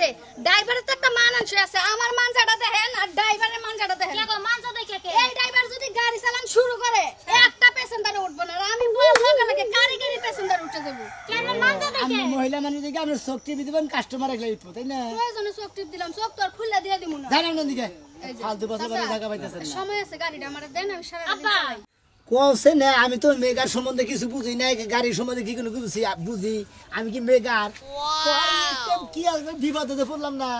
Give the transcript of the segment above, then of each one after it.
আছে ড্রাইভারের তো একটা মানানসই আছে আমার মানজাটা দেখেন আর ড্রাইভারের মানজাটা দেখেন কে গো মানজা দেখে কে এই ড্রাইভার যদি গাড়ি চালান শুরু করে একটা প্যাসেঞ্জার উঠবে না আর আমি বলবো লাগে গাড়ি প্যাসেঞ্জার উঠে দেব কেন মানজা দেখে আমরা মহিলা মানুষ দিকে আমরা চোখ টিপি দিবেন কাস্টমার একলা উঠবো তাই না প্রয়োজনে চোখ টিপ দিলাম চোখ তো আর খুলে দিয়ে দিমু না জানেন না দিকে ফালতু বছর বড় জায়গা পাইতেছেন না সময় আছে গাড়িটা আমারে দেন আমি সারা দিন আব্বা চালাই কোসে না আমি তো মেগার সম্বন্ধে কিছু বুঝি না গাড়ির সম্বন্ধে কি কোনো বুঝি বুঝি আমি কি মেগার কি আসবে বিপদে পড়লাম না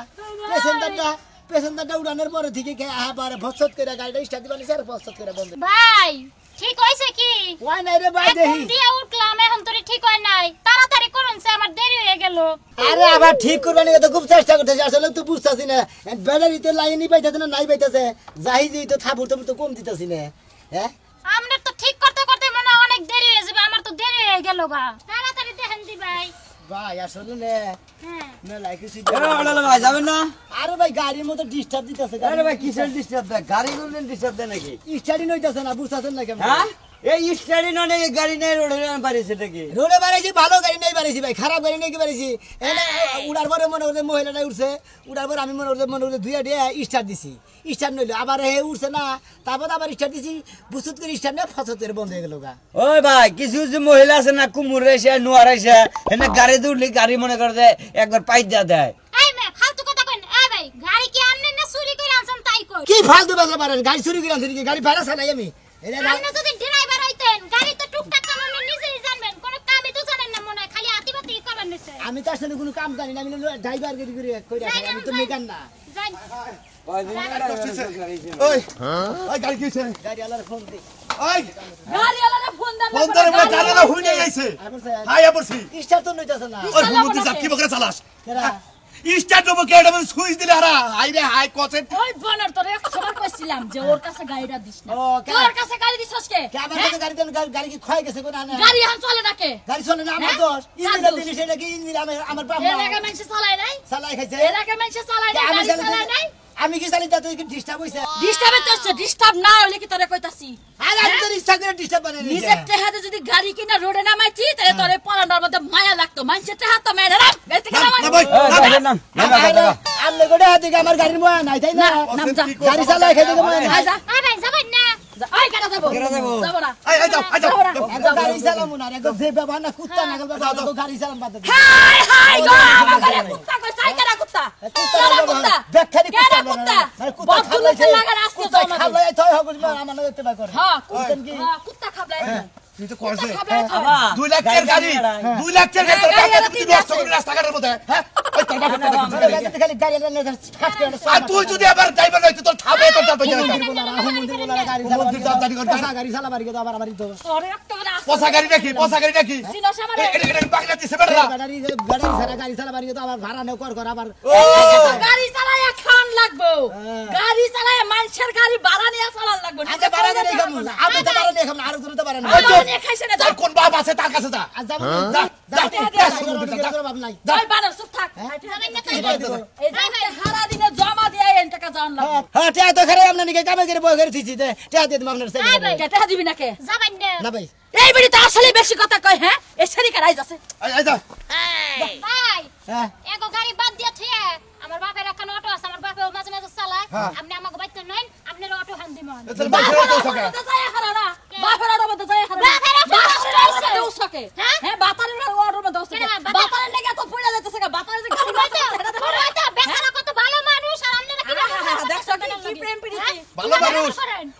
পেসেঞ্জারটা উড়ানোর পরে থেকে আবার ভসত করে গাড়িটা স্টার্ট দিলাম স্যার ভসত করে বন্ধ ভাই ঠিক হইছে কি ওই নাই রে ভাই দেখি দিয়া উঠলাম এখন তোরে ঠিক হয় নাই তাড়াতাড়ি করুন সে আমার দেরি হয়ে গেল আরে আবার ঠিক করবানি তো খুব চেষ্টা করতেছি আসলে তো বুঝতাছি না ব্যাটারিতে লাইনই পাইতাছে না নাই পাইতাছে যাই যেই তো থাপুর তো কম দিতাছি না হ্যাঁ আমরা তো ঠিক করতে করতে মনে অনেক দেরি হয়ে যাবে আমার তো দেরি হয়ে গেল গা তাড়াতাড়ি দেখেন দি ভাই ভাই আসলে না হ্যাঁ না লাইকে সুই ভাই যাবেন না আরে ভাই গাড়ির মতো ডিস্টার্ব দিতাছে আরে ভাই কিসের ডিস্টার্ব দেয় গাড়ি গুলো ডিস্টার্ব দেয় নাকি স্টার্টিং হইতাছে না বুঝতাছেন না কেমন হ্যাঁ এই স্টাডি ননে গাড়ি নেই রোডে পারিস এটা কি রোডে বাড়াইছি ভালো গাড়ি নেই বাড়াইছি ভাই খারাপ গাড়ি নেই কি বাড়াইছি এনে উড়ার পরে মনে করছে মহিলাটা উঠছে উড়ার পরে আমি মনে করছে দুইয়া দিয়ে স্টার্ট দিছি স্টার্ট নইলো আবার হে উঠছে না তারপর আবার স্টার্ট দিছি বুসুত করে স্টার্ট না ফসত করে বন্ধ হয়ে গেল গা ওই ভাই কিছু কিছু মহিলা আছে না কুমুর এসে নোয়ার এসে এনে গাড়ি উঠলি গাড়ি মনে করে যে একবার পাইট দেয়া দেয় এই মে ফালতু কথা কইন এই ভাই গাড়ি কি আমনে না চুরি করে আনছেন তাই কই কি ফালতু বাজা পারেন গাড়ি চুরি করে আনছি গাড়ি ভাড়া চালাই আমি আপনি যদি ড্রাইভার হইতেন গাড়ি তো টুকটাক কাম আপনি নিজেই জানবেন কোন কামই তো জানেন না মনে হয় খালি আতিবাতি করেন নিছে আমি তার সাথে কোনো কাম জানি না আমি ড্রাইভার গাড়ি করে কইরা খাই আমি তো মেকান না যাই ওই ওই গাড়ি কি হইছে গাড়ি আলার ফোন দি ওই গাড়িওয়ালারে ফোন দাও ফোন ধরে বলে গাড়িটা হুইনে গেছে হাই আবরছি স্টার্ট তো নইতাছে না ওই হুমুতি যা কি বকরে চালাস কেরা স্টার্ট দেবো কে এটা সুইচ দিলে হারা হাই রে হাই কসে ওই বনার তোরে 100 বার কইছিলাম যে ওর কাছে গাড়িটা দিস না ও তোর কাছে গাড়ি দিছস কে কে আমার কাছে গাড়ি দেন গাড়ি কি ক্ষয় গেছে কোন না গাড়ি এখন চলে না কে গাড়ি চলে না আমার দোষ ইঞ্জিন দিলি সেটা কি ইঞ্জিন আমার বাপ এর আগে মানুষ চালায় নাই চালাই খাইছে এর আগে মানুষ চালায় নাই গাড়ি চালায় নাই আমি কি চালাই তাতে কি ডিস্টার্ব হইছে ডিস্টার্ব হচ্ছে ডিস্টার্ব না হইলে কি তোরে কইতাছি আর আমি তো ইচ্ছা করে ডিস্টার্ব বানাই নিছে নিজের টেহাতে যদি গাড়ি কিনা রোডে নামাইছি তাহলে তোরে পড়ানোর মধ্যে মায়া লাগতো মানুষের টেহা তো মেরে রাখ গাড়ি থেকে নামাই না ভাই নাম আমনে গোটা দিকে আমার গাড়ির ময়া নাই তাই না নাম যা গাড়ি চালাই খাইতে ময়া নাই যা এই ভাই যাবেন না ওই কেন যাবো যাবো না এই যাও এই যাও এত গাড়ি চালামু না এত যে ব্যবহার না কুত্তা না বাবা গাড়ি চালাম বাদ দে হাই হাই গো আমার গাড়ি কুত্তা কই সাই কেন কুত্তা কুত্তা ব্যাখ্যানি কেন কুত্তা কুত্তা বদগুলোতে লাগা রাস্তা কুত্তা তো খাবলাই তই হগুল আমার লগে তেবা করে হ্যাঁ কুত্তা কি কুত্তা খাবলাই তুই তো করছে বাবা 2 লাখ টাকার গাড়ি 2 লাখ টাকার গাড়ি তুই নষ্ট করবি রাস্তাঘাটের মধ্যে হ্যাঁ ওই তোর বাপের কথা খালি গাড়ি না হাত করে আর তুই যদি আবার ড্রাইভার হইতো তোর থামে তোর চাপে যাবে গাড়ি চালাবার গিয়ে আবার আমার দোষ ওরে একটা করে আসছে পয়সা গাড়ি নাকি সিনস আমারে এটা বাগলা দিছে বেটা গাড়ি ছাড়া গাড়ি চালাবার গিয়ে আবার ভাড়া নেও কর আবার গাড়ি চালায় খান লাগবো গাড়ি চালায় মানুষের গাড়ি ভাড়া নিয়ে চালান লাগবো আচ্ছা ভাড়া করে খামু আমি তো ভাড়া নিয়ে খামু আর তুমি তো ভাড়া না ভাড়া নিয়ে খাইছে না তোর কোন বাপ আছে তার কাছে যা আর যাব যা যা বাপ নাই যাই বানর চুপ থাক যাবেন না তাই এই যে হারা দিনে জমা দিয়ে এন টাকা জান লাগবো হ্যাঁ টিয়া তো খারে আপনি নিকে কামে করে বই করে দিছি দে টিয়া দিয়ে আপনার এই ভাই কে টাকা দিবি না কে যাবেন না না ভাই এই বেড়ি তো আসলে বেশি কথা কয় হ্যাঁ এই শরীর রাইজ আছে এই যা ভাই হ্যাঁ এগো গাড়ি বাদ দিয়া থিয়া আমার বাপের এখন অটো আছে আমার বাপেও মাঝে মাঝে চালায় আপনি আমাকে বাইতে নেন আপনার অটো হান দিমন তোর বাপের তো সকা যায় হারারা বাপের অটো মধ্যে যায় হারারা বাপের অটো বাপের অটো সকে হ্যাঁ? হ্যাঁ বাতারের অটো মধ্যে সকে কেন বাতার? বাতারের লেগে তো পড়ে যাইতেছে বাতারের যে গাড়ি হয়তো বেচারা কত ভালো মানুষ আর আপনারা কি দেখছো কি প্রেম প্রীতি ভালো মানুষ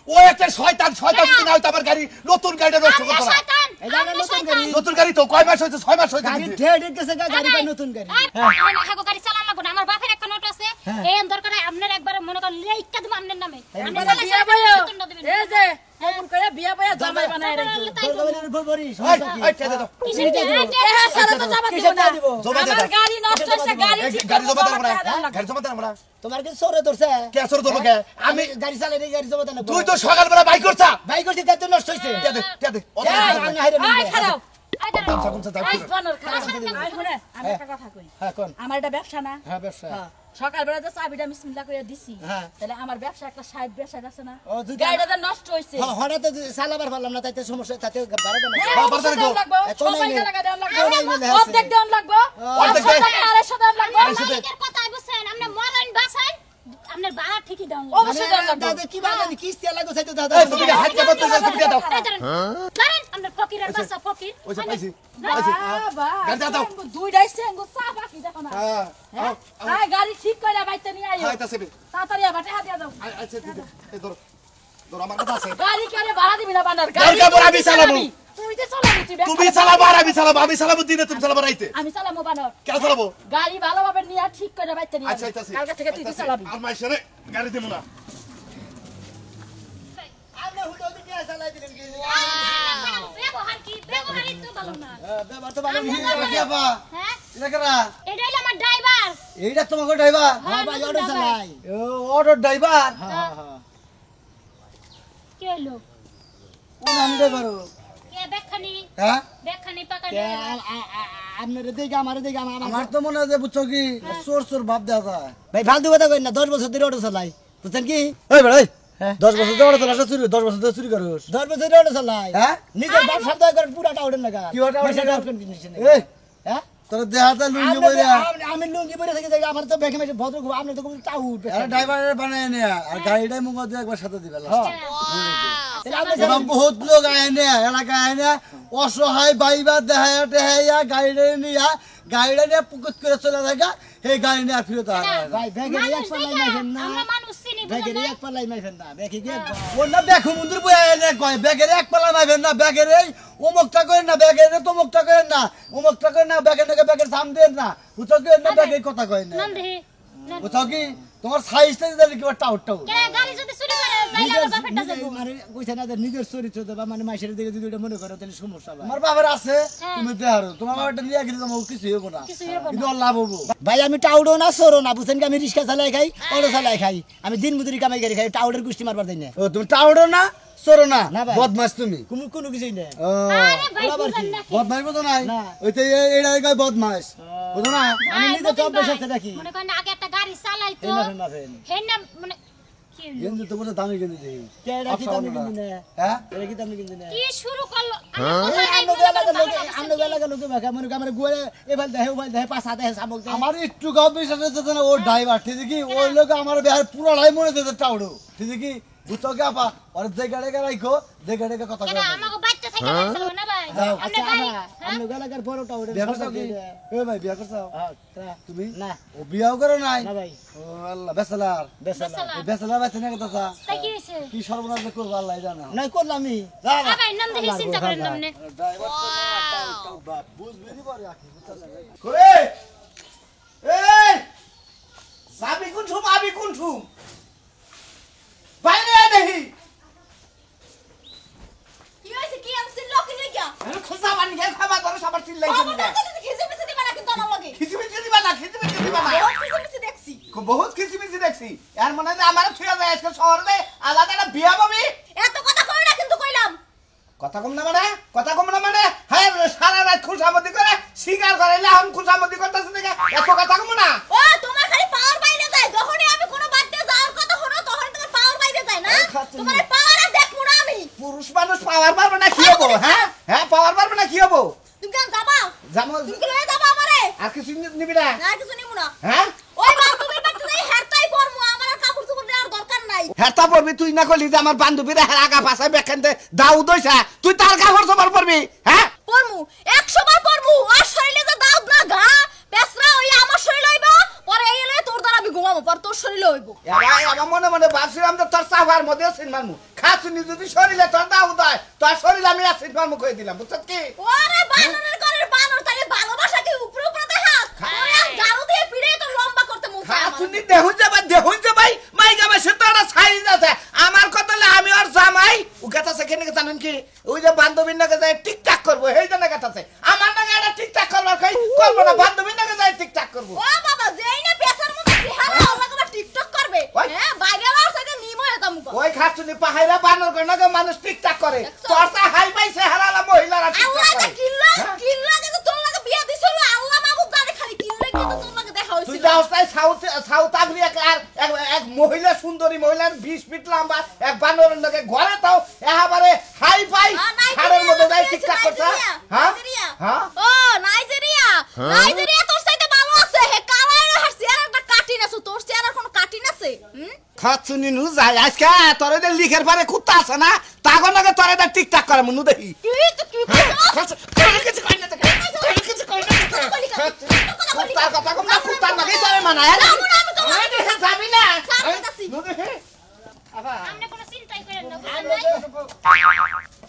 ও একটা শয়তান যদি না হইতো আমার গাড়ি নতুন গাড়িটা নষ্ট করতে পারে শয়তান এই জায়গা নতুন গাড়ি নতুন গাড়ি তো কয় মাস হইছে 6 মাস হইছে গাড়ি ঠেড গেছে গাড়ি কা নতুন গাড়ি হাগো গাড়ি চালান লাগবো না আমার বাপের একটা নোট আছে এই দরকার আপনার একবার মনে করেন লেইকা দেব আপনার নামে আপনি বিয়া বয়া এই যে কেমন করে বিয়া বয়া জামাই বানায় রে দরবারের বড়ি এই ঠেলে দাও হ্যাঁ সারা তো জামা দিব না জমা দে আমার গাড়ি নষ্ট হইছে গাড়ি ঠিক গাড়ি জমা দে করে আমরা গাড়ি জমা দে আমরা তোমার কি সরে ধরছে কে সর ধরবো কে আমি গাড়ি চালাই রে গাড়ি জমা দেন তুই তো সকালবেলা বাইক করছা ভাই করতে তাতে নষ্ট হইছে কে দে আমি হাইরে আই খারাপ যাও আই বানর খারাপ আই শুনে আমি একটা কথা কই হ্যাঁ কোন আমার এটা ব্যবসা না হ্যাঁ ব্যবসা সকালবেলা যে চাবিটা বিসমিল্লাহ করে দিছি হ্যাঁ। তাহলে আমার ব্যবসা একটা সাইড ব্যবসা আছে না ও, দুইটা- গাড়িটা যে নষ্ট হইছে হ্যাঁ হঠাৎ চালাবার পারলাম না তাইতে সমস্যা তাতে বাড়া দেন হ্যাঁ, বাবা, অবশ্যই বাবা, দেওয়ান লাগবো, এত সবাই নাই, টাকা দেওয়ান লাগবো, এত নাই নিলে আছে। অর্ধেক দেওয়ান লাগবো, অর্ধেক 500 দেয়। টাকা, 250 দেওয়ান লাগবো। আড়াইশো দেয়। মালিকের কথা কি দাও অবশ্যই দেওয়া লাগবে। দাদা কি বাগানি কিস্তি লাগো চাইতো দাদা এই তুমি হাত দাও তুমি দাও ধরেন আমরা ফকিরের বাচ্চা ফকির ওই যে পাইছি পাইছি বাবা গাড়ি দাও। দুইটাই সেঙ্গো চা বাকি দেখো না হ্যাঁ আয় গাড়ি ঠিক কইরা বাইতে নিয়ে আইও আইতাছে তাড়াতাড়ি আবাটে হাত দিয়া দাও আচ্ছা এই ধর ধর আমার কথা আছে গাড়ি করে ভাড়া দিবি না বানার দরকার পড়ে আমি চালাবো। তুই যে চালাবি তুমি চালাবো আর আমি চালাবো দিনে তুমি চালাবো রাইতে আমি চালাবো বানার কেন চালাবো গাড়ি ভালোভাবে নিয়ে ঠিক করে বাইতে নিয়ে আচ্ছা আইতাছে কালকে থেকে তুই চালাবি আর মাইশারে গাড়ি দেবো না আমরা হুটো দিকে চালাই দিলেন কি ব্যবহার কি ব্যবহারই তো ভালো না ব্যবহার তো ভালো কি আপা হ্যাঁ এটা কারা এটা হলো আমার ড্রাইভার এইটা তোমাকে ড্রাইভার হ্যাঁ ভাই অটো চালাই অটো ড্রাইভার হ্যাঁ হ্যাঁ কি হলো কোন আমি ড্রাইভার কে বেখানি হ্যাঁ পাকানি আপনারে দেখে আমারে দেখে আমার তো মনে হয় যে বুঝছো কি চোর চোর ভাব দেওয়া যায় ভাই ফালতু কথা কই না 10 বছর ধরে অটো চালাই বুঝছেন কি এই ভাই হ্যাঁ 10 বছর ধরে চলা চুরি 10 বছর ধরে চুরি করছ 10 বছর ধরে অটো চালাই হ্যাঁ নিজের বাপ শব্দ করে পুরাটা ওঠেন না কি ওটা ওঠে না? হ্যাঁ এই তোর দেহাতে লুঙ্গি বইরা আমি লুঙ্গি পরে থেকে যাই আমার তো ব্যাকে মেশে ভদ্র খুব আপনি তো খুব টাউট আরে ড্রাইভারের বানায় নে আর গাড়িটাই মুখ দিয়ে একবার সাথে দিবে হ্যাঁ এবং বহুত লোক আয় নে এলাকা আয় নে অসহায় বাইবার দেহায়া টেহাইয়া গাড়িটা নিয়া গাড়িটা নিয়ে পুকুত করে চলে থাকা সেই গাড়ি নিয়ে আর ফিরত আসে না। ভাই ব্যাকে এক পাল্লাই মাইছেন না আমরা মানুষ চিনি ব্যাকে বুঝলেন এক পাল্লাই মাইছেন না ব্যাকে কি একবার ওর না দেখো মন্দির বই এনে কয় ব্যাগের এক পালা নাইবেন না ব্যাগের এই অমুকটা করেন না ব্যাগের তমুকটা করেন না অমুকটা করেন না ব্যাগের নাকি ব্যাগের সাম দেন না বুঝছো কি না ব্যাগের কথা কয় না নন্দে বুঝছো কি তোমার সাইজটা দিলে কি টাউট টাউট কে গাড়ি যদি চুরি করে যাইলে আমার বাপেরটা যাবো মানে কইছে না যে নিজের চরিত্র দেবা মানে মাইশের দিকে যদি ওটা মনে করো তাহলে সমস্যা ভাই তোমার বাবার আছে তুমি দেহারো তোমার বাবারটা নিয়ে গেলে তোমার কিছু হবো না কিছু হইবো না। কিন্তু ওর লাভ হবো ভাই আমি টাউডো না সরো না বুঝছেন কি আমি রিক্সা চালাই খাই অটো চালাই খাই আমি দিন মজুরি কামাই করে খাই টাউডের গুষ্টি মারবার দেই না ও তুমি টাউডো না সরো না না ভাই। বদমাস তুমি কোনো কিছুই না ও আরে ভাই আবার বুঝেন কি? না বদমাস বুঝো নাই না। ওইতে এইটা কয় বদমাস বুঝো না আমি নিজে তো অভ্যাস আছে নাকি মনে করেন আগে একটা গাড়ি চালাইতো না ফেন হেন না মানে কি হলো? গেঞ্জি তো বলে দামি গেঞ্জি দেখি কেডা কি দামি কিনি না হ্যাঁ এটা কি দামি কিনি না কি শুরু করলো আমরা এলাকার লোকে ভাষা মনে করেন গোয়ে এবার দেহে ওবার দেহে পাঁচ হাতে শামুক দেহে আমার একটু গাও বিশ্বাস হচ্ছে না ও ড্রাইভার ঠিক কি ওই লোক আমার বিহার পুরো লাই মনে দিতে টাউডো ঠিক কি বুঝতো কি আপা ওর দেখে দেখে রাখো দেখে দেখে কথা কেন বলো আমাকে বাচ্চা থেকে যাচ্ছিল না ভাই যাও। আপনি ভাই আমরা এলাকার বড় টাউডের বিয়া করছো কি এ ভাই বিয়া করছো তুমি না ও বিয়াও করো নাই না ভাই ও আল্লাহ বেসালার বেসালা এই বেসালার বাচ্চা নিয়ে কথা তাই কি হয়েছে কি সর্বনাশ যে করবো আল্লাহ জানা নাই করলামই যা না ভাই নাম দেখে চিন্তা করেন নামনে ড্রাইভার তো না টাউ বাপ বুঝবি নি পারে আখি করে এই সাবি কোন ছুম আবি কোন ছুম বাইরে দেখি কি হইছে কি আমছে লোক নিয়ে গিয়া আমি খোঁজা বানি গে খাবার ধরে সবার চিল্লাই বাবা তো খিজে মিছে দিবা না কিন্তু আমার লগে খিচিমিচি দিবা না খিচিমিচি দিবা না খিজে মিছে দেখছি বহুত খিচিমিচি দেখছি এর মনে হয় আমার ছুঁয়া যায় আজকাল শহরে আলাদা একটা বিয়া পাবি এত কথা কই না কিন্তু কইলাম কথা কম না মানে হ্যাঁ সারা রাত খুশামতি করে শিকার করে এখন খুশামতি করতেছে দেখে এত কথা কম না ও তোমার খালি পাওয়ার বাইরে যায় যখনই আমি কোনো বাড়িতে যাওয়ার কথা হলো তখন তোমার পাওয়ার বাইরে যায় না তোমার পাওয়ার আর দেখবো না আমি পুরুষ মানুষ পাওয়ার পারবে না কি হবো হ্যাঁ পাওয়ার পারবে না কি হবো তুমি কেন যাবা জানো তুমি কি লয়ে যাবা আমারে আর কিছু নিবি না না কিছু নিমু না হ্যাঁ ওই বান্ধবীর বাড়িতে যাই হেরতাই পরমু আমার আর কাপড় চোপড় নেওয়ার দরকার নাই হেরতা পড়বি তুই না করলি যে আমার বান্ধবীরা আগা পাশে বেখানতে দাউ দইছা তুই তার কাপড় চোপড় পরবি হ্যাঁ পরমু 100 বার পরমু আর শরীরে যে দাগ না ঘা পেছরা ওই আমার শরীর হইব পরে এই এলে তোর দ্বারা আমি ঘুমাবো পর তোর শরীর হইব এবার মনে মনে ভাবছিলাম যে তোর চাফার মধ্যে সিন মারমু খাতুনি যদি শরীরে তোর দাউ দেয় তোর শরীর আমি আসিন মারমু কই দিলাম বুঝছ কি ওরে বানরের ঘরের বানর তাহলে ভালোবাসা কি উপরে উপরে দেখা ওরে আর গাড়ু দিয়ে পিড়ে তো লম্বা করতে মন চায় আমার। খাতুনি দেখুন যে ভাই মাইকা মাসে তো একটা সাইজ আছে আমার কথা হলে আমি আর জামাই ও কথাছে কেন জানেন কি ওই যে বান্ধবীর নাকি যায় টিকটাক করবো এই জন্য কথাছে আমার নাকি এটা টিকটাক করবার কই করবো না বান্ধবীর নাকি যায় টিকটাক করবো ও বাবা যেই না পেছার মধ্যে চেহারা আল্লাহ কবার টিকটক করবে ওই। হ্যাঁ বাইরে আর সাথে নিম হয়ে যামু ওই খাতুনি পাহাইরা বানর করে নাকি মানুষ টিকটাক করে তোর সা হাই পাই চেহারা মহিলারা আল্লাহ টিকটাক কে করে কিল্লা হ্যাঁ? কিল্লা কিন্তু তোর লাগে বিয়া দিছিল আল্লাহ মাবুক জানে খালি কিল্লা কিন্তু তোর লাগে দেখা তুই হইছিল যাওস তাই সাউথ আফ্রিকার এক মহিলা সুন্দরী মহিলার 20 ফিট লম্বা এক বানরের নাকি ঘরে তাও একেবারে হাই ফাই ছাড়ের মধ্যে যাই টিকটাক করছে হ্যাঁ হ্যাঁ ও নাইজেরিয়া নাইজেরিয়া তোর সাথে ভালো আছে হে কালার হাসি আর একটা কাটিন আছে তোর চেহারার কোনো কাটিন আছে খচ্চুনি নু যাই আজকে তোর যে লিখের পারে কুত্তা আছে না তাগো নাকি তোর এটা টিকটাক করে মনু দেখি তুই তো কি করছ কিছু কই না কিছু কই না কুত্তার কথা কম না কুত্তার নাকি তোরে মানায় আমি দেখে যাবি না নু দেখে আপনি কোনো চিন্তাই করেন না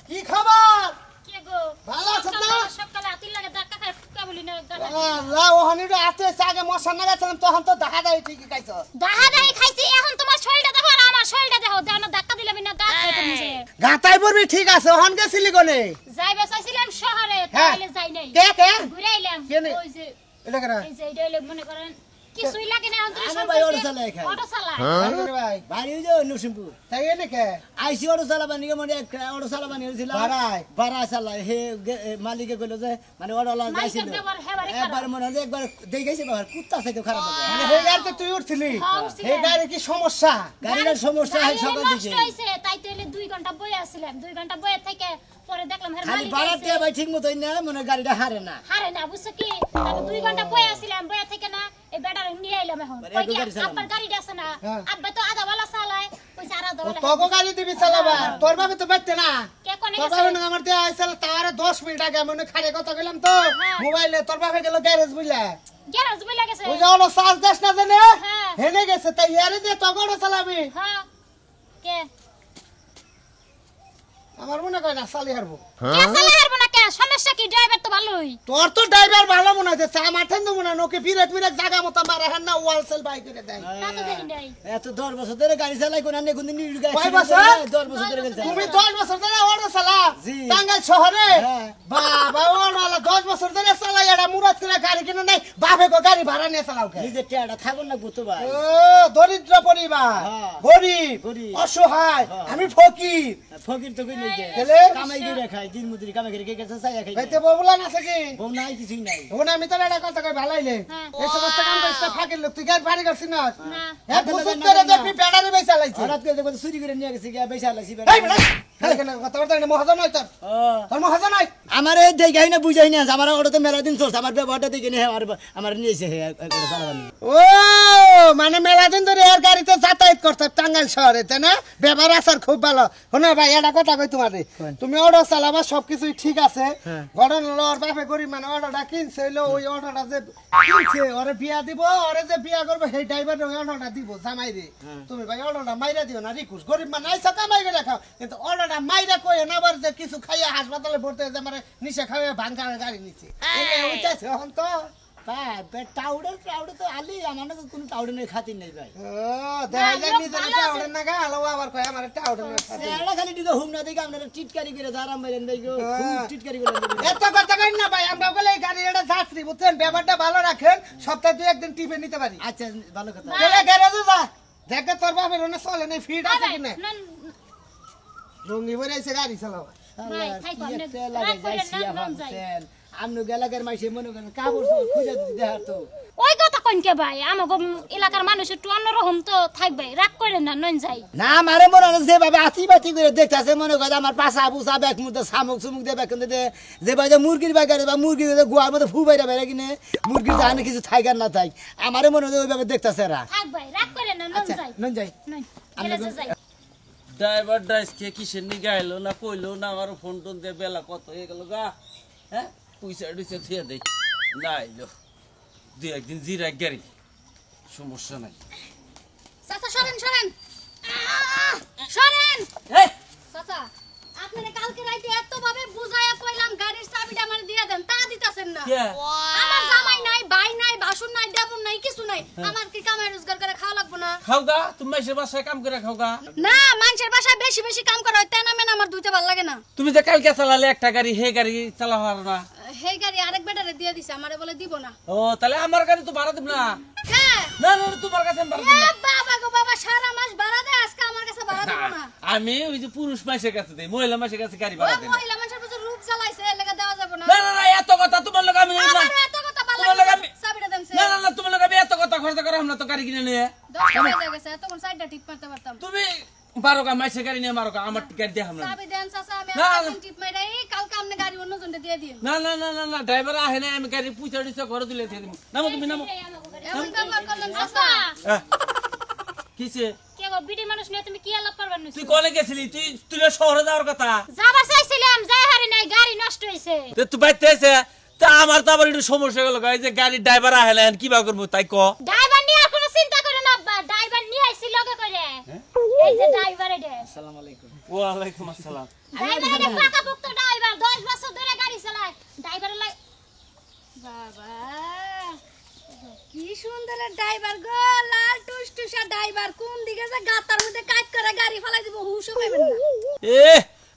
কি খবর কে গো ভালো আছেন না? সকালে আতিল লাগে ধাক্কা খায় ফুকা বলি না দাদা আল্লাহ ওহানিটা আতে আগে মশা না গেছিলাম তখন তো দেখা যায় ঠিকই খাইছ দাহা দাই খাইছি এখন তোমার শরীরটা দেখো আর আমার শরীরটা দেখো দাও না ধাক্কা দিলে না দাঁত কেটে নিছে গাতাই পড়বি ঠিক আছে ওহান গেছিলি কোনে যাইবে চাইছিলাম শহরে হ্যাঁ। তাইলে যাই নাই কে কে ঘুরে আইলাম কেনে? ওই যে এটা কেন এই যে এইটা হইলো মনে করেন কিছুই লাগে না অন্তরে আমার ভাই অটো চালায় খায়। অটো চালায় আরে ভাই বাড়ি যে নরসিংপুর তাই এনে কে আইসি অটো চালাবানি মানে অটো চালাবানি হইছিল ভাড়া চালায় হে মালিকে কইল যে মানে অটো লা যাইছিল মালিকের ব্যবহার হেবারে খারাপ। একবার মনে হয় যে একবার দেই গেছে বাবার কুত্তা থেকে খারাপ হবে মানে হে গাড়িতে তুই উঠছিলি হ্যাঁ, উঠছিলাম। হে গাড়ি কি সমস্যা গাড়ির সমস্যা হয় গাড়ি সকাল নষ্ট থেকে হইছে তাই তো 2 ঘন্টা বয়ে আসছিলাম 2 ঘন্টা বয়ে থেকে পরে দেখলাম হের খালি মালিক ভাড়া আইছে। দিয়ে ভাই ঠিক মতো না মানে গাড়িটা হারে না হারে না বুঝছো কি আমি 2 ঘন্টা বয়ে আসছিলাম বয়ে থেকে না এই বেটার নিয়ে আইলাম এখন মানে কই এক কি গাড়ি চালানো? আব্বার গাড়িটা আছে না হ্যাঁ। আব্বা তো আধা বেলা চালায় ওই সারা আধা বেলা তোকে গাড়ি দিবি চালাবা তোর ভাবে তো বাইতে না কে কোনে তোর গেছে ভাবে আমার দিয়ে আইছিল তারে 10 মিনিট আগে মনে খালি কথা কইলাম তো হ্যাঁ। মোবাইলে তোর ভাবে গেল গ্যারেজ বুঝলা গ্যারেজ বইলা গেছে ওই যে ওলো সাজ দেশ না জানে হ্যাঁ। হেনে গেছে তাই ইয়ারে দিয়ে তো গড় চালাবি হ্যাঁ কে আমার মনে কয় না চালি হারবো কে চালায় পারবো না কে সমস্যা কি ড্রাইভার তো ভালোই তোর তো ড্রাইভার ভালো মনে হয় চা মাঠেন দেবো না নোকে ফিরে জায়গা মতো মারে হ্যাঁ না ওয়াল সেল বাই করে দেয় তা তো দেখি নাই এত 10 বছর ধরে গাড়ি চালাই কোন আনে কোন দিন কয় বছর? 10 বছর ধরে গাড়ি চালাই তুমি 10 বছর ধরে অটো চালা জি। টাঙ্গাইল শহরে হ্যাঁ। বাবা ওরা 10 বছর ধরে চালাই এটা মুরাদ করে গাড়ি কিনে নাই বাপে কো গাড়ি ভাড়া নিয়ে চালাও কে নিজে টেয়াটা থাকুন না গুতো ভাই ও দরিদ্র পরিবার হ্যাঁ। গরিব গরিব। অসহায় হ্যাঁ। আমি ফকির ফকির তো কই নেই তাহলে? কামাই করে খায় দিন মজুরি কামাই করে কে গেছে চাই খাই ভাইতে ববুলান আছে কি বউ নাই কিছুই নাই ওনা আমি তো এটা কথা কই ভালাইলে হ্যাঁ। এই সমস্ত কাম করতে ফাঁকির লোক তুই গাড়ি ভাড়া করছিস না না হ্যাঁ বুঝুত করে দেখবি ব্যাটারি বেচা লাইছে হঠাৎ করে দেখো চুরি করে নিয়ে গেছে গিয়া পয়সা লাইছি এই বেটা কেন কথা বলতে না মহাজন নয় তোর তোর মহাজন নয় আমার এই দেখাই না বুঝাই না আমার ওটা মেলা দিন চলছে আমার ব্যবহারটা দেখে নিয়ে আমার নিয়েছে চালাবানি ও মানে মেলা দিন ধরে এর গাড়িতে যাতায়াত করতে টাঙ্গাইল শহরে তাই না ব্যবহার আসার খুব ভালো শোনো ভাই এটা কথা কই তোমারে তুমি অটো চালাবা সবকিছুই ঠিক আছে হ্যাঁ। ঘটনা হলো ওর বাপে গরিব মানে অটোটা কিনছে হইলো ওই অটোটা যে কিনছে ওরে বিয়া দিব ওরে যে বিয়া করবে সেই ড্রাইভার ওই অটোটা দিব জামাই রে তুমি ভাই অটোটা মাইরা দিও না রিকুস গরিব মানে আইসা কামাই করে খাও কিন্তু অটোটা মাইরা কই না আবার যে কিছু খাইয়া হাসপাতালে ভর্তি হয়ে মানে নিশা খাওয়া ভাঙা গাড়ি নিচ্ছে উঠেছে এখন তো টাউডের তো আলি আমার তো কোনো টাউডের খাতির নেই ভাই এরা খালি দিকে হুম না দেখে আপনারা টিটকারি করে দাঁড়াম বাইরেন ভাই গো টিটকারি করে ব্যাপারটা ভালো রাখেন সপ্তাহে 2 দিন টিপে নিতে পারি আচ্ছা ভালো কথা দেখে তোর বাপের চলে নেই ফিট ভাই আছে ভাই কিনা না রঙ্গি ভরে এসে গাড়ি চালাও ভাই, থাইকো, আপনি রাগ করেন না, নন যাই। আমনু গেলাকার মাইসে মনে করেন কাপড় খুঁজে দিতে দেখার তো ওই কথা কইন কে ভাই আমাগো এলাকার মানুষ একটু অন্যরকম তো থাকবে রাগ করেন না নন যাই না মারে মনে হয় যেভাবে আতি বাতি করে দেখতেছে মনে করে আমার পাশা পুষা ব্যাগ মধ্যে শামুক সুমুক দিয়ে ব্যাগ দে যেভাবে মুরগির বাগারে বা মুরগির গোয়ার মধ্যে ফু বাইরা বাইরা কিনে মুরগির জানে কিছু থাইকার না থাক আমারে মনে হয় ওইভাবে দেখতেছে এরা থাক ভাই রাগ করেন না নন আচ্ছা যাই নন যাই নন গেলে যাই ড্রাইভার ড্রাইভকে কিসের নিয়ে গাইলো না কইলো না আমার ফোন টোন দিয়ে বেলা কত হয়ে গেল গা হ্যাঁ পয়সা টুইসা থিয়ে দেই না আইলো 2 একদিন জিরা গাড়ি সমস্যা নাই চাচা সরেন সরেন সরেন এই চাচা আপনারে কালকে রাতে এত ভাবে বুঝায়া কইলাম গাড়ির চাবিটা আমার দিয়া দেন তা দিতাছেন না কে আমার জামাই নাই ভাই নাই বাসুর নাই দেবর নাই কিছু নাই আমার কি কামাই রোজগার করে খাওয়া লাগবো না খাও গা তুমি মাসের বাসায় কাম করে খাও গা না মানুষের বাসায় বেশি বেশি কাম করা হয় তাই না মেন আমার দুইটা ভালো লাগে না তুমি যে কালকে চালালে একটা গাড়ি হে গাড়ি চালা পারো না হেই গাড়ি আরেক বেটারে দিয়ে দিছে আমারে বলে দিব না ও তাহলে আমার গাড়ি তো ভাড়া দিব না হ্যাঁ না না না, তোমার কাছে আমি ভাড়া দিব না বাবা গো বাবা সারা মাস ভাড়া দেয় আজকে আমার কাছে ভাড়া দিব না আমি ওই যে পুরুষ মাসের কাছে দেই মহিলা মাসের কাছে গাড়ি ওই ভাড়া দেই না। মহিলা মানুষের কাছে রূপ জ্বালাইছে এর লাগা দেওয়া যাবে না না না না এত কথা তোমার লোক আমি না আমার এত কথা ভালো তোমার লাগে লাগা আমি- চাবিটা দেন না না না তোমার লোক আমি এত কথা খরচ করা আমরা তো গাড়ি কিনে নিয়ে 10 টাকা গেছে এতক্ষণ সাইডটা ঠিক করতে পারতাম তুমি বারো গা মাসের গাড়ি নিয়ে মারো গা আমার টিকিট দিয়ে আমরা চাবি দেন চাচা আমি না, আজকে না। টিপ মাইরাই কালকে আপনি গাড়ি অন্য জনকে দিয়ে দিন না না না না না ড্রাইভার আহে না আমি গাড়ি পুইছা দিছে ঘরে দিলে দিয়ে দিব নামো তুমি নামো এমন ব্যবহার করলেন চাচা কিসে কে গো বিটি মানুষ নিয়ে তুমি কি আলাপ করবার তুই নিছো কনে গেছিলি তুই শহরে যাওয়ার কথা যাবার চাইছিলাম যাই হারি নাই গাড়ি নষ্ট হইছে তুই বাইতে এসে তা আমার তো আবার একটু সমস্যা গেল এই যে গাড়ির ড্রাইভার আহেলেন কিবা করবো তাই ক ড্রাইভার নিয়ে আর কোনো চিন্তা করে না আব্বা ড্রাইভার নিয়ে আইছি লগে করে এই যে ড্রাইভার এটা আসসালামু আলাইকুম ওয়ালাইকুম আসসালাম ড্রাইভার এটা পাকাপোক্ত ড্রাইভার 10 বছর ধরে গাড়ি চালায় ড্রাইভার বাবা কি সুন্দর ড্রাইভার গো লাল টুসটুসা ড্রাইভার কোন দিকে যে গাতার মধ্যে কাট করে গাড়ি ফলাই দিব হুশও পাবেন না এ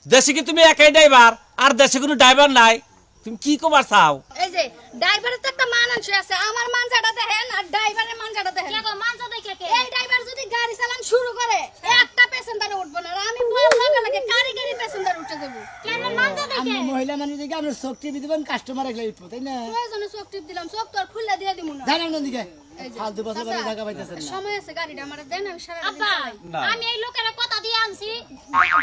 দেশে কি তুমি একাই ড্রাইভার আর দেশে কোনো ড্রাইভার নাই তুমি কি কবার চাও এই যে ড্রাইভারের তো একটা মানানস আছে আমার মানজাটা দেখেন আর ড্রাইভারের মানজাটা দেখেন কে গো মানজা দেখে কে এই ড্রাইভার যদি গাড়ি চালান শুরু করে একটা প্যাসেঞ্জার উঠবে না আর আমি বললাম লাগে কারিগরি প্যাসেঞ্জার উঠে দেব কেন মানজা দেখে আমি মহিলা মানুষ দেখে আমরা চোখ টিপি দিবেন কাস্টমার একলা উঠবো তাই না প্রয়োজনে চোখ টিপ দিলাম চোখ তো আর খুলে দিয়ে দিমু না জানেন না দিকে ফালতু বছর বছর জায়গা পাইতেছেন না সময় আছে গাড়িটা আমারে দেন আমি সারা দিন চালাই আমি এই লোকের কথা দিয়ে আনছি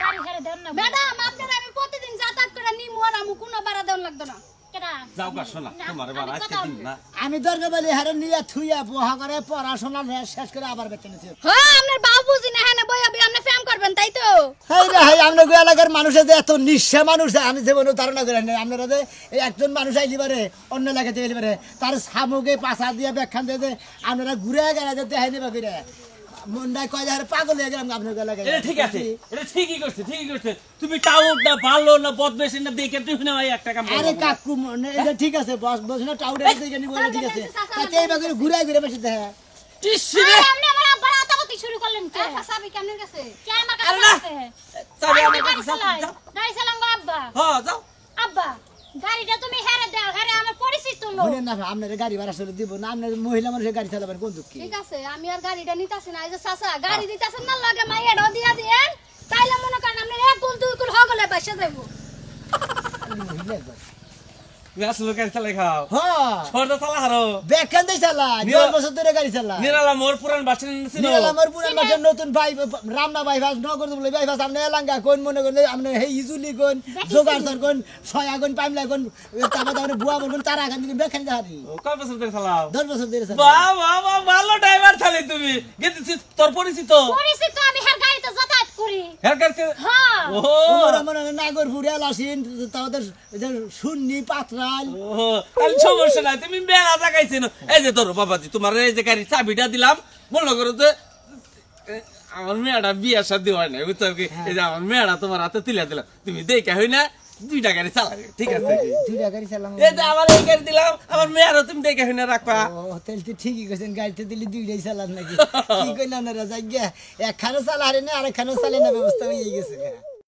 গাড়ি ছেড়ে দেন না ম্যাডাম আপনারা আমি প্রতিদিন যাতায়াত করে নিমু আর আমু কোনো ভাড়া দেন লাগতো না কেডা যাও গা শোনা তোমার বার আজকে দিন না আমি দরকার বলি হারে নিয়ে থুইয়া বহা করে পড়াশোনা শেষ করে আবার বেতন নিতে হ্যাঁ আপনার বাবুজি না হ্যাঁ বই আপনি ফেম করবেন তাই তো হাই রে হাই আমরা গো এলাকার মানুষের যে এত নিঃস্বা মানুষ আমি জীবনে ধারণা করে নাই আপনারা যে এই একজন মানুষ আইলি পারে অন্য এলাকাতে গেলে পারে তার সামুকে পাছা দিয়ে ব্যাখ্যান দিয়ে যে আপনারা ঘুরে গেলে যে দেখাই নেবা ফিরে মন্ডায় কয় হারে পাগল হয়ে গেলাম আপনার এলাকায় এটা ঠিক আছে এটা ঠিকই করছে তুমি টাউট না ভালো না বদমেশিন না দেখে তুই না ভাই একটা কাম আরে কাকু এটা ঠিক আছে বস বস না টাউডে দেখে নিব ঠিক আছে তাতে এইবার ঘুরে ঘুরে বসে দেখা টিসরে আপনি আমার আব্বার আতাবতি শুরু করলেন কে ফাসাবি কেমনের কাছে কে আমার আরে না কাছে তবে আমি আমার গাড়ি কাছে চালাই যাও গাড়ি চালাম গো আব্বা হ্যাঁ যাও আব্বা গাড়িটা তুমি হেরে দাও হেরে আমার পরিচিত লোক বলেন না আপনার গাড়ি ভাড়া চলে দিব না আপনার মহিলা মানুষের গাড়ি চালাবেন কোন দুঃখী ঠিক আছে আমি আর গাড়িটা নিতাছি না এই যে চাচা গাড়ি দিতাছেন না লাগে মাইয়াটাও দিয়া দিয়েন তাইলে মনে করেন আপনি এক গুল দুই গুল হগলে বাসা যাইবো আসলে গাড়ি চালাই খাও হ্যাঁ ছোট চালা হারো ব্যাখ্যান দেই চালা 10 বছর ধরে গাড়ি চালা নিরালা মোর পুরান বাসিন ছিল আমার পুরান বাজার নতুন ভাই রামনা বাইপাস নগর বলে বাইপাস আপনি এলাঙ্গা কোন মনে করেন আপনি হে ইজুলি কোন জোগাড় কোন ছয়া কোন পাইমলা কোন তারপর আপনি বুয়া কোন তারা গান দিকে ব্যাখ্যান দেখারি ও কয় বছর ধরে চালাও 10 বছর ধরে চালা বাহ বাহ বাহ ভালো ড্রাইভার চালাই তুমি গেছিস তোর পরিচিত পরিচিত আমি হের গাড়িতে যাতায়াত করি হের গাড়িতে হ্যাঁ ও ওরা মনে হয় নাগরপুরে লাসিন তাদের সুন্নি পাত্রাল ও তাহলে সমস্যা নাই তুমি বেড়া জাগাইছেন এই যে তোর বাবাজি তোমার এই যে গাড়ির চাবিটা দিলাম মনে করো যে আমার মেয়েটা বিয়ার সাথে হয় না বুঝছো কি এই যে আমার মেয়েটা তোমার হাতে তুলে দিলাম তুমি দেখে হই না 2টা গাড়ি চালাবে ঠিক আছে দুইটা গাড়ি চালাম এই যে আমার এই গাড়ি দিলাম আমার মেয়েরও তুমি দেখে হই না রাখবা ও তাহলে তো ঠিকই কইছেন গাড়িতে দিলে দুইটাই চালান নাকি কি কইনা আপনারা যাই গিয়া একখানে চালা হারে না আরেকখানে চালে না ব্যবস্থা হয়ে গেছে